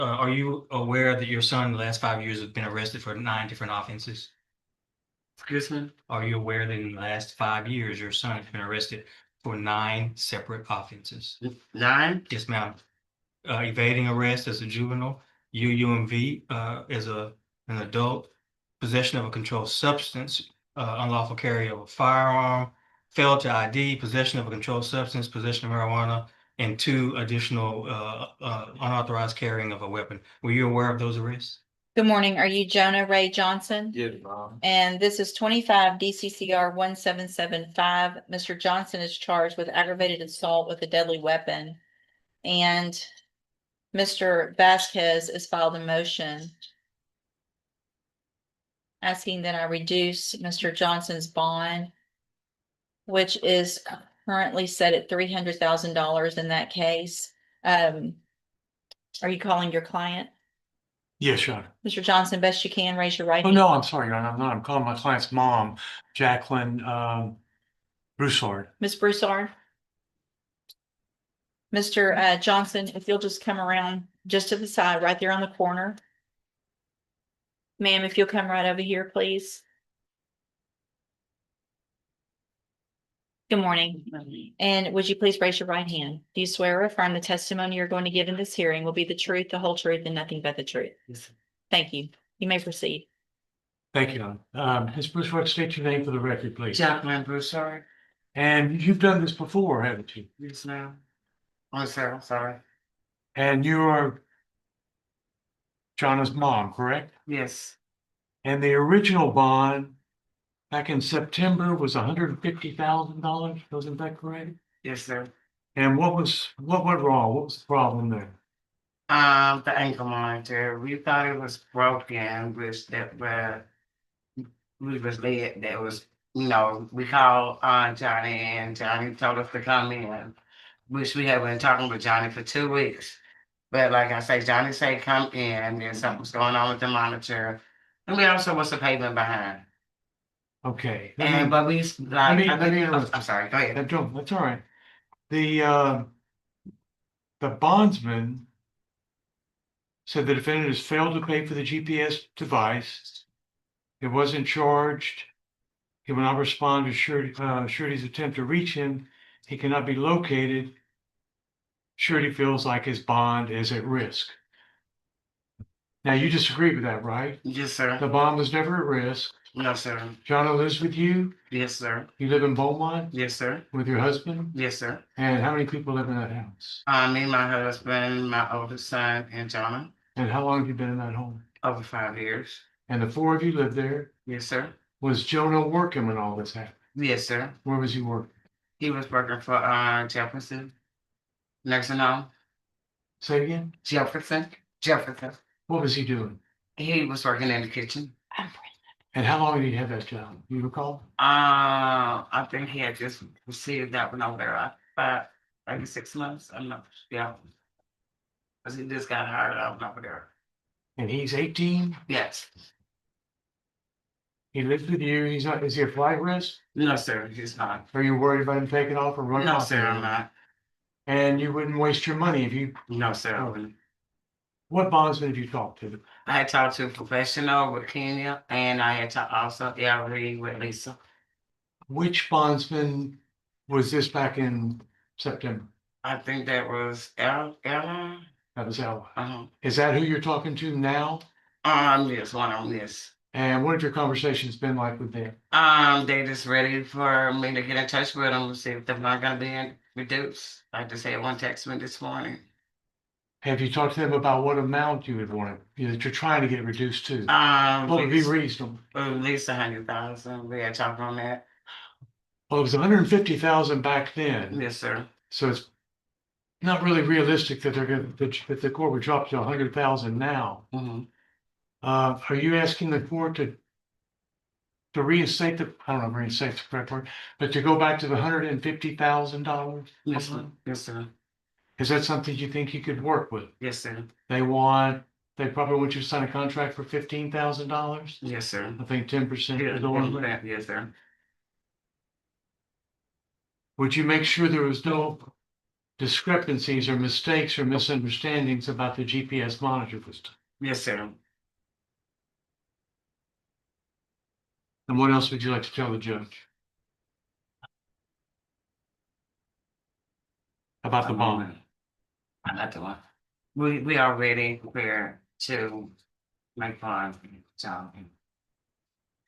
Are you aware that your son in the last 5 years has been arrested for 9 different offenses? Excuse me? Are you aware that in the last 5 years, your son has been arrested for 9 separate offenses? 9? Yes, ma'am. Evading arrest as a juvenile, UUMV as an adult, possession of a controlled substance, unlawful carry of a firearm, failed to ID, possession of a controlled substance, possession of marijuana, and 2 additional unauthorized carrying of a weapon. Were you aware of those arrests? Good morning. Are you Jonah Ray Johnson? Yes, Mom. And this is 25 DCCR 1775. Mr. Johnson is charged with aggravated assault with a deadly weapon. And Mr. Vasquez has filed a motion asking that I reduce Mr. Johnson's bond, which is currently set at $300,000 in that case. Are you calling your client? Yes, Your Honor. Mr. Johnson, best you can, raise your right Oh, hand. no, I'm sorry, Your Honor. I'm not. I'm calling my client's mom, Jacqueline Broussard. Ms. Broussard? Mr. Johnson, if you'll just come around just to the side, right there on the corner. Ma'am, if you'll come right over here, please. Good morning. And would you please raise your right hand? Do you swear or affirm the testimony you're going to give in this hearing will be the truth, the whole truth, and nothing but the truth? Yes. Thank you. You may proceed. Thank you, Your Honor. Ms. Broussard, state your name for the record, please. Jacqueline Broussard? And you've done this before, haven't you? Yes, ma'am. Oh, sir, I'm sorry. And you are Jonah's mom, correct? Yes. And the original bond back in September was $150,000. Wasn't that correct? Yes, sir. And what went wrong? What was the problem there? The ankle monitor, we thought it was broken, which that, we was led, that was, we called, Johnny, and Johnny told us to come in, which we had been talking with Johnny for 2 weeks. But like I say, Johnny said, come in, and something's going on with the monitor, and we also was a payment behind. Okay. But we, like, I'm sorry, go ahead. That's all right. The bondsman said the defendant has failed to pay for the GPS device. It wasn't charged. He will not respond to surety's attempt to reach him. He cannot be located. Surety feels like his bond is at risk. Now, you disagree with that, right? Yes, sir. The bond was never at risk. No, sir. Jonah lives with you. Yes, sir. You live in Beaumont Yes, sir. with your husband. Yes, sir. And how many people live in that house? Me, my husband, my oldest son, and Jonah. And how long have you been in that home? Over 5 years. And the 4 of you lived there. Yes, sir. Was Jonah working when all this happened? Yes, sir. Where was he working? He was working for Jefferson nursing home. Say it again. Jefferson. What was he doing? He was working in the kitchen. And how long did he have that job? You recall? I think he had just received that one over there about maybe 6 months. I'm not, yeah. Cause he just got hired out over there. And he's 18. Yes. He lives with you. He's not. Is he a flight risk? No, sir. He's not. Are you worried about him taking off or running No, off? sir. I'm not. And you wouldn't waste your money if you. No, sir. I wouldn't. What bondsman have you talked to? I had talked to a professional with Kenya, and I had talked also LRE with Lisa. Which bondsman was this back in September? I think that was Ella. That was Ella. Uh-huh. Is that who you're talking to now? Yes, one of them, yes. And what have your conversations been like with them? They just ready for me to get in touch with them and see if they're not gonna be reduced. I just had one text me this morning. Have you talked to them about what amount you would want that you're trying to get reduced to? What would be reasonable? At least 100,000. We had talked on that. Well, it was 150,000 back then. Yes, sir. So it's not really realistic that that the court would drop to 100,000 now. Mm-hmm. Are you asking the court to reinstate I don't know, reinstate the correct word, but to go back to the $150,000? Yes, sir. Yes, sir. Is that something you think you could work with? Yes, sir. They probably want you to sign a contract for $15,000. Yes, sir. I think 10% Yeah, is the one. yes, sir. Would you make sure there was no discrepancies or mistakes or misunderstandings about the GPS monitor system. Yes, sir. And what else would you like to tell the judge? About the bond? Not the one. We are ready prepared to make fun. So,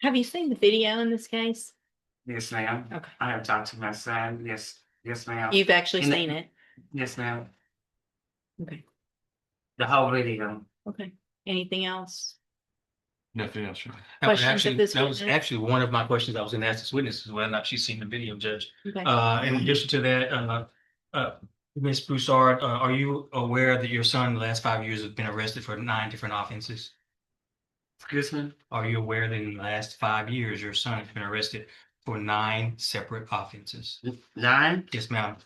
Have you seen the video in this case? yes, ma'am. Okay. I have talked to my son. Yes, yes, ma'am. You've actually And- seen it? Yes, ma'am. Okay. The whole video. Okay. Anything else? Nothing else, right? That was Questions of actually, this that was witness? actually one of my questions I was gonna ask this witness, is whether or not she's seen the video, Judge. Okay. In addition to that, Ms. Broussard, are you aware that your son in the last 5 years has been arrested for 9 different offenses? Excuse me? Are you aware that in the last 5 years, your son has been arrested for 9 separate offenses? 9? Yes, ma'am.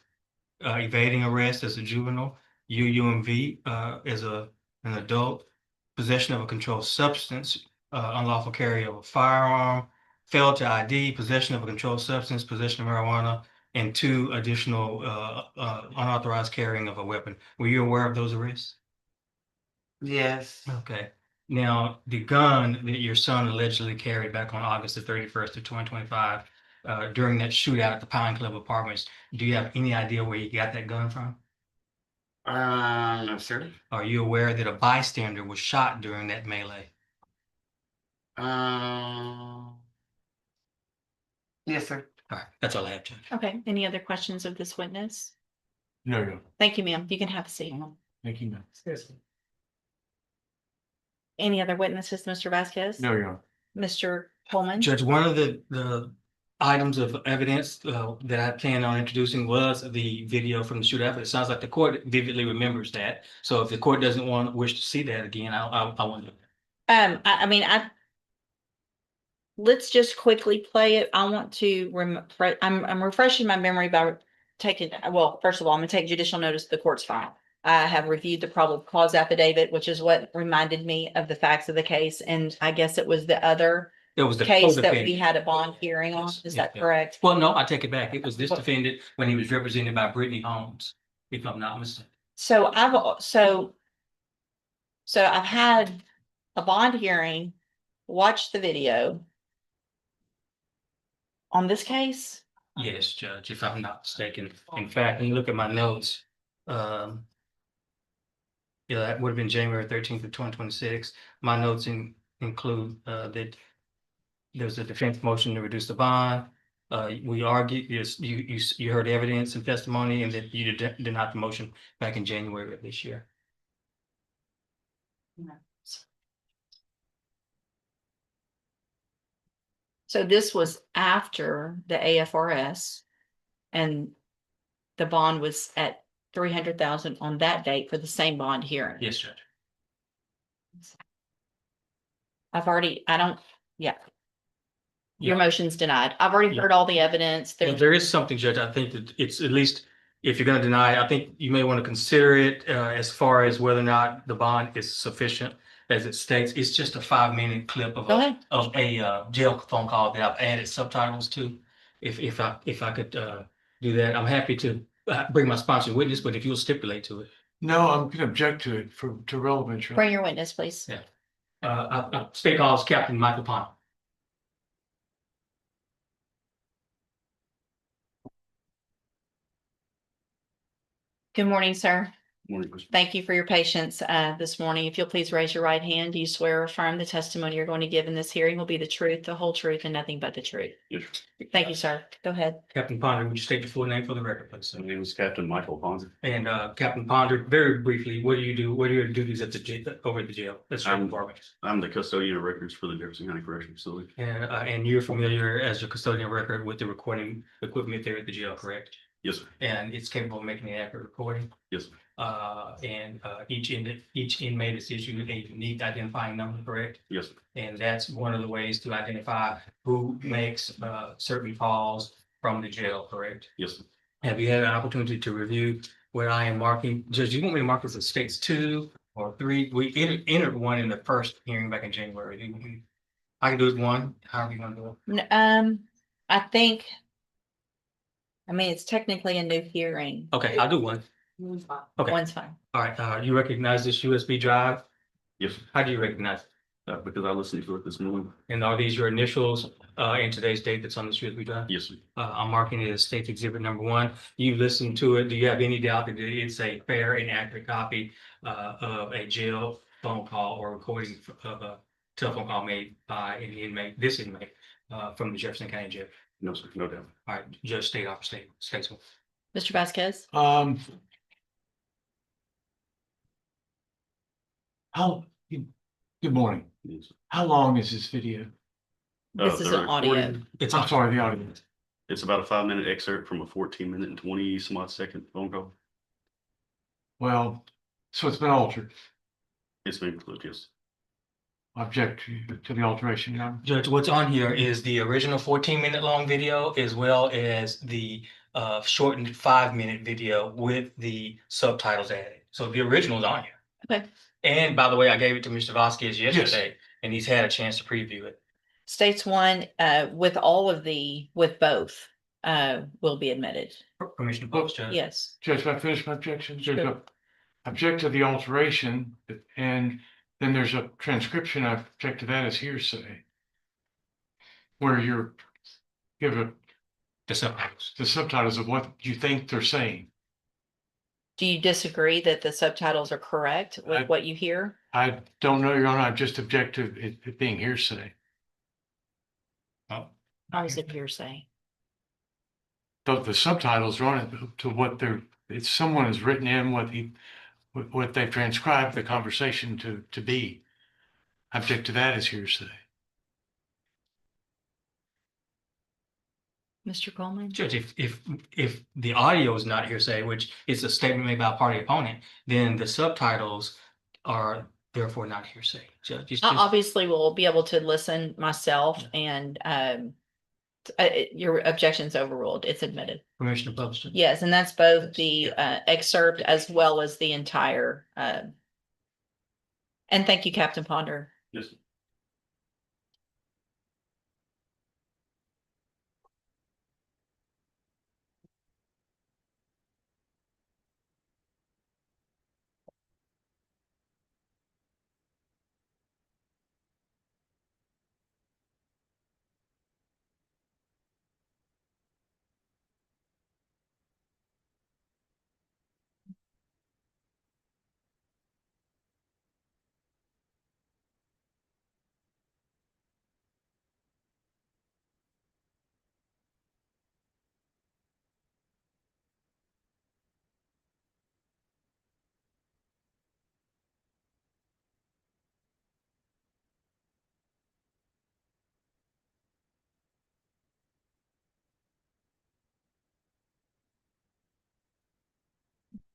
Evading arrest as a juvenile, UUMV, as an adult, possession of a controlled substance, unlawful carry of a firearm, failed to ID, possession of a controlled substance, possession of marijuana, and 2 additional, unauthorized carrying of a weapon. Were you aware of those arrests? Yes. Okay. Now, the gun that your son allegedly carried back on August the 31st of 2025, during that shootout at the Pine Club Apartments, do you have any idea where you got that gun from? No, sir. Are you aware that a bystander was shot during that melee? Yes, sir. All right, that's all I have, Judge. Okay. Any other questions of this witness? No, no. Thank you, ma'am. You can have a seat. Thank you, ma'am. Any other witnesses, Mr. Vasquez? No, no. Mr. Coleman? Judge, one of the items of evidence that I plan on introducing was the video from the shootout. It sounds like the court vividly remembers that. So if the court doesn't wish to see that again, I want to. I mean, let's just quickly play it. I want to I'm refreshing my memory by taking, well, first of all, I'm gonna take judicial notice of the court's file. I have reviewed the probable cause affidavit, which is what reminded me of the facts of the case, and I guess it was the other It was the case that we co-defendant. had a bond hearing on. Is that Yeah. correct? Well, no, I take it back. It was this defendant when he was represented by Brittany Holmes, if I'm not mistaken. So I've had a bond hearing, watched the video on this case. Yes, Judge, if I'm not mistaken. In fact, when you look at my notes, yeah, that would have been January 13th of 2026. My notes include that there's a defense motion to reduce the bond. We argued, yes, you heard evidence and testimony, and that you denied the motion back in January of this year. So this was after the AFRS, and the bond was at 300,000 on that date for the same bond hearing. Yes, Judge. Yeah. Yeah. Your motion's denied. I've already Yeah. heard all the evidence. Well, there is something, Judge, I think that it's at least, if you're gonna deny it, I think you may want to consider it as far as whether or not the bond is sufficient. As it states, it's just a 5-minute clip of Go ahead. a jail phone call that I've added subtitles to. If I could do that, I'm happy to bring my sponsor witness, but if you'll stipulate to it. No, I'm gonna object to it to relevance. Bring your witness, please. Yeah. State calls Captain Michael Pond. Good morning, sir. Morning, Commissioner. Thank you for your patience this morning. If you'll please raise your right hand, do you swear or affirm the testimony you're going to give in this hearing will be the truth, the whole truth, and nothing but the truth? Yes, Thank you, sir. Go ahead. Captain Ponder, would you state your full name for the record, please? my name is Captain Michael Ponzi. And Captain Ponder, very briefly, what do you do? What are your duties at the jail, over at the jail? That's your I'm- department. I'm the custodian of records for the Jefferson County Correctional Facility. And you're familiar as a custodian record with the recording equipment there at the jail, correct? Yes, sir. And it's capable of making an accurate recording. Yes, sir. Each inmate is issued a unique identifying number, correct? Yes, sir. And that's one of the ways to identify who makes certain calls from the jail, correct? Yes, sir. Have you had an opportunity to review what I am marking? Judge, you want me to mark this as states 2 or 3? We entered one in the first hearing back in January. I can do it 1, however you want to do it. I think, I mean, it's technically a new hearing. Okay, I'll do 1. Okay. One's fine. All right, you recognize this USB drive? Yes, sir. How do you recognize it? Because I listened to it this morning. And are these your initials in today's date that's on this USB drive? Yes, sir. I'm marking it as state exhibit number 1. You listened to it. Do you have any doubt that it's a fair and accurate copy of a jail phone call or recording of a telephone call made by an inmate, this inmate, from the Jefferson County Jail? No, sir, no doubt. All right, Judge State Officer State, Statesman. Mr. Vasquez? Good morning. Yes, sir. How long is this video? This is the an audio. recording, It's I'm on. sorry, the audience. It's about a 5-minute excerpt from a 14-minute and 20 some odd second phone call. Well, so it's been altered. It's been included, yes. Object to the alteration, Your Honor. Judge, what's on here is the original 14-minute long video as well as the shortened 5-minute video with the subtitles added. So the original's on here. Okay. And by the way, I gave it to Mr. Vasquez yesterday, and he's had a chance to preview it. States one, with both, will be admitted. Permission to post, Judge? Yes. Judge, can I finish my objection? There's Sure. a object to the alteration, and then there's a transcription. I object to that as hearsay. Where you're give The subtitles. the subtitles of what you think they're saying. Do you disagree that the subtitles are correct with what you hear? I don't know, Your Honor. I just object to it being hearsay. How is it hearsay? The subtitles are on it to what it's someone has written in what they've transcribed the conversation to be. I object to that as hearsay. Mr. Coleman? Judge, if the audio is not hearsay, which is a statement made by a party opponent, then the subtitles are therefore not hearsay. Judge, it's I just, obviously will be able to listen myself and your objection's overruled. It's admitted. permission to publish. Judge. Yes, and that's both the excerpt as well as the entire. And thank you, Captain Ponder. Yes, sir.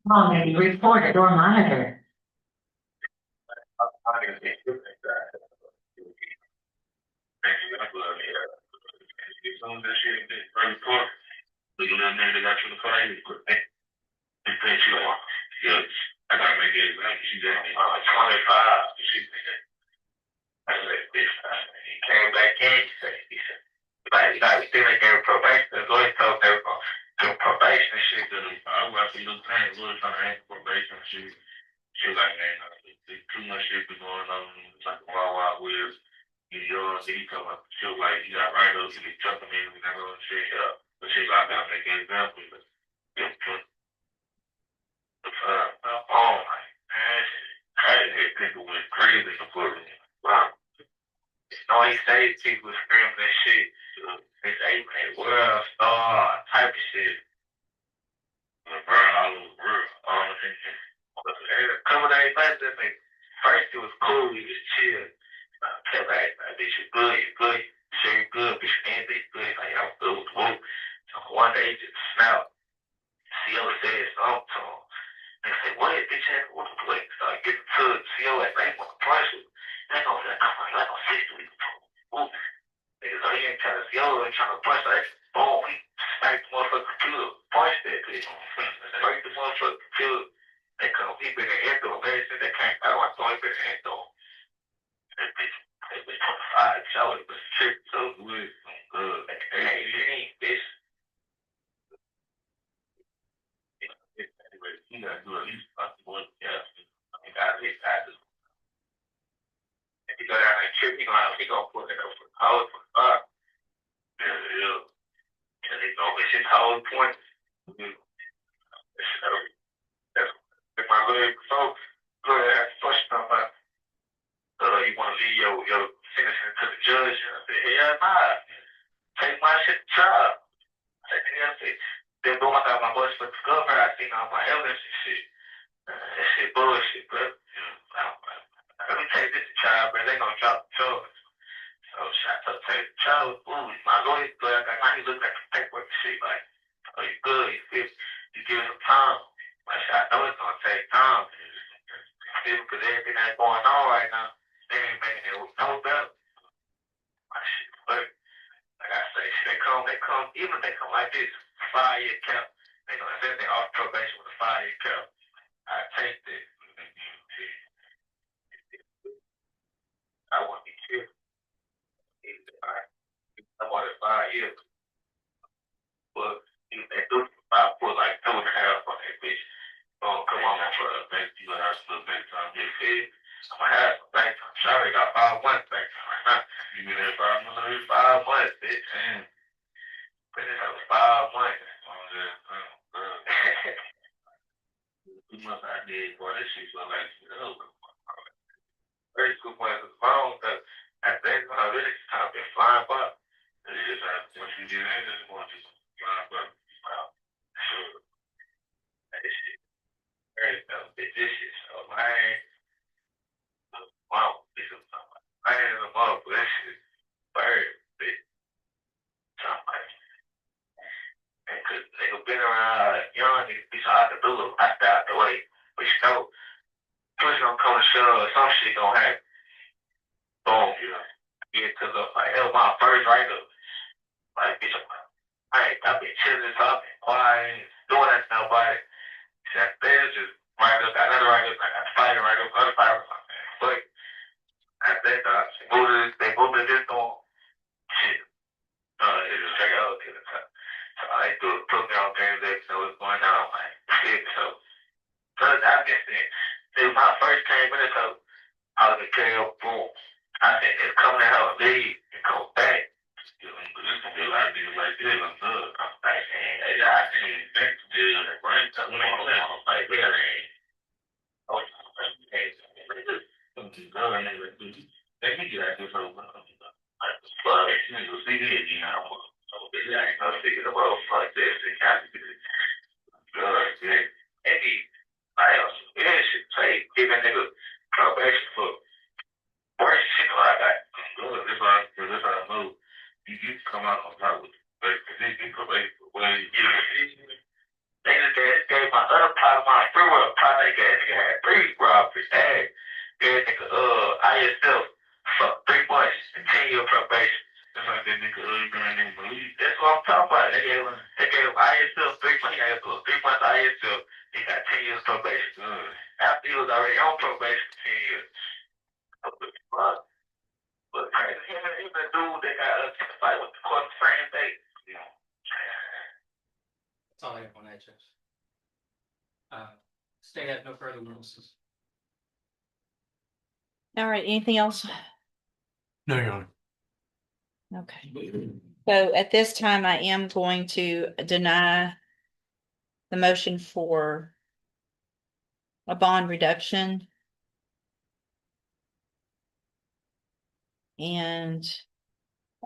Reported or monitored. Came back in, he said, we still ain't gave probation, the lawyer told them, probation shit, I was actually looking at the lawyer trying to ask probation shit. She was like, man, there's too much shit been going on, it's like a wild west. You know, he told me, she was like, you got right up, you be jumping in, we never gonna shit up. But she was like, I gotta make an example, but oh my man, crazy, people went crazy for me. Wow. No, he said people was screaming that shit. They say, man, world star type of shit. Burn all over the world. A couple days later, first it was cool, we just chill. Kept like, bitch, you good, sure you good, bitch, and they good. Like, I'm good with the whoop. So one day, he just snapped. CO said something to him. They said, what is bitch had with the plate? So I get to the CO like, they want to punch you. They gonna like a 6 weeks. Whoop. Niggas, so he ain't trying to CO, ain't trying to punch that. Boom, he sniped the motherfucking computer, punched that bitch. Break the motherfucking computer. They come, he been in the head though, man, since they came out, I thought he been in the head though. That bitch 25, y'all was trick so good. Hey, you ain't bitch. Anyway, you gotta do at least about 1 yeah. I mean, I just if you go down that trip, he gonna put it up for college for five. Yeah. And they know it's his whole point. So that's if my little folks go to ask question about you wanna leave your sentencing to the judge, and I said, hell nah. Take my shit to trial. I said, then boom, I got my bus for the governor, I seen all my evidence and shit. That shit bullshit, but let me take this to trial, bro. They gonna drop the charge. So shot up, take the charge. Ooh, my lawyer's good. Now he looking at the paperwork and shit like, oh, you good? You feel? You give it some time. Like, I know it's gonna take time. Because everything that's going on right now, they ain't making it no better. My shit, but like I say, they come, even if they come like this, 5-year cap, they gonna say they off probation with a 5-year cap. I take that. I want to be careful. I want it 5 years. But if they do, I put like 2.5 on that bitch. Oh, come on, for a bank, you gonna have some bank time, get fed. I'm gonna have some bank time. Sorry, I got 5 months bank time right now. You mean that 5 months, bitch? Damn. But it's like 5 months. Too much I did, boy. This shit look like shit over. Very good point of the phone, because I think when I really kind of been flying by. It is what you did, I just want to flying by. Sure. This shit very vicious. So man, wow, this is I ain't a mother, but this shit very big. Something. And cause they been around young niggas be so hard to do it right out the way. But you know, push gonna come to shove, some shit gonna happen. Boom, you know. Yeah, cause like that was my first write up. Like bitch, I've been chilling, so I've been quiet, doing that to nobody. That there's just write up, got another write up, I got fighting write up, other fight or something. But I think they moved to this door. Shit. It was straight out to the top. So I put me on game day, so it's going down like shit. So I guess it was my first 10 minutes, so I was gonna carry up boom. I said it's coming to hell lead and go back. You know, this gonna be a lot of niggas like this, I'm good. I'm like, hey, I can't back to this, right? So when I'm like, yeah, oh, they can get out this whole but you see it, you know. So I ain't gonna figure the world like this. It has to be good. Maybe I also should say give a nigga probation for worse shit like that. Good. This I know. You come out on top with probation for when you they just gave my other part of my free world part they had 3 robberies. Gave nigga ISL for 3 months and 10-year probation. That's like that nigga gonna believe. That's what I'm talking about. They gave ISL 3 months. He got 3 months ISL. He got 10 years probation. After he was already on probation for 10 years. But crazy, even the dude that got fight with the court the same day. You know. That's all I have on that, Judge. State has no further witnesses. All right, anything else? No, Your Honor. Okay. So at this time, I am going to deny the motion for a bond reduction. And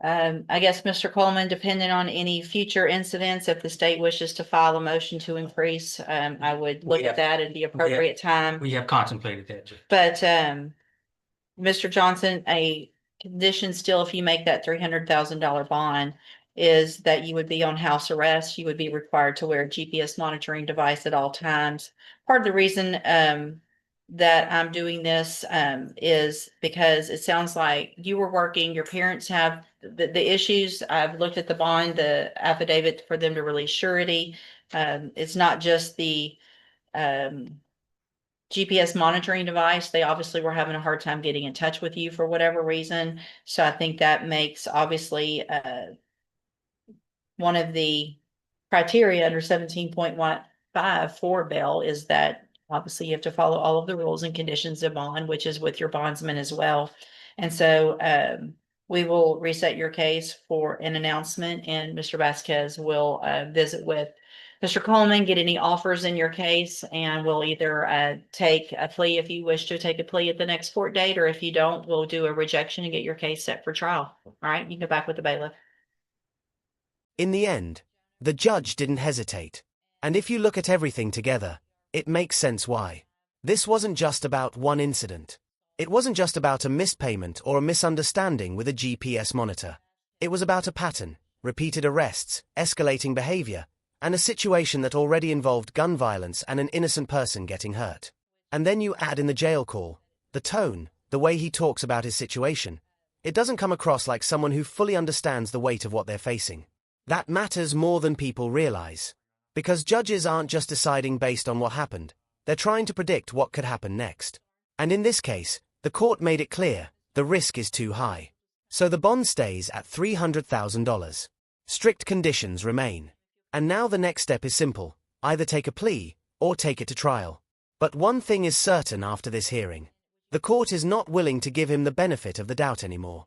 I guess, Mr. Coleman, depending on any future incidents, if the state wishes to file a motion to increase, I would look at that at the appropriate time. We have contemplated that, Judge. But Mr. Johnson, a condition still, if you make that $300,000 bond, is that you would be on house arrest. You would be required to wear a GPS monitoring device at all times. Part of the reason that I'm doing this is because it sounds like you were working, your parents have the issues. I've looked at the bond, the affidavit for them to release surety. It's not just the GPS monitoring device. They obviously were having a hard time getting in touch with you for whatever reason. So I think that makes one of the criteria under 17.1 5 for bail is that obviously you have to follow all of the rules and conditions of bond, which is with your bondsman as well. And so we will reset your case for an announcement, and Mr. Vasquez will visit with Mr. Coleman, get any offers in your case, and we'll either take a plea if you wish to take a plea at the next court date, or if you don't, we'll do a rejection and get your case set for trial. All right, you can go back with the bailiff. In the end, the judge didn't hesitate. And if you look at everything together, it makes sense why. This wasn't just about one incident. It wasn't just about a missed payment or a misunderstanding with a GPS monitor. It was about a pattern, repeated arrests, escalating behavior, and a situation that already involved gun violence and an innocent person getting hurt. And then you add in the jail call, the tone, the way he talks about his situation. It doesn't come across like someone who fully understands the weight of what they're facing. That matters more than people realize. Because judges aren't just deciding based on what happened, they're trying to predict what could happen next. And in this case, the court made it clear, the risk is too high. So the bond stays at $300,000. Strict conditions remain. And now the next step is simple, either take a plea, or take it to trial. But one thing is certain after this hearing. The court is not willing to give him the benefit of the doubt anymore.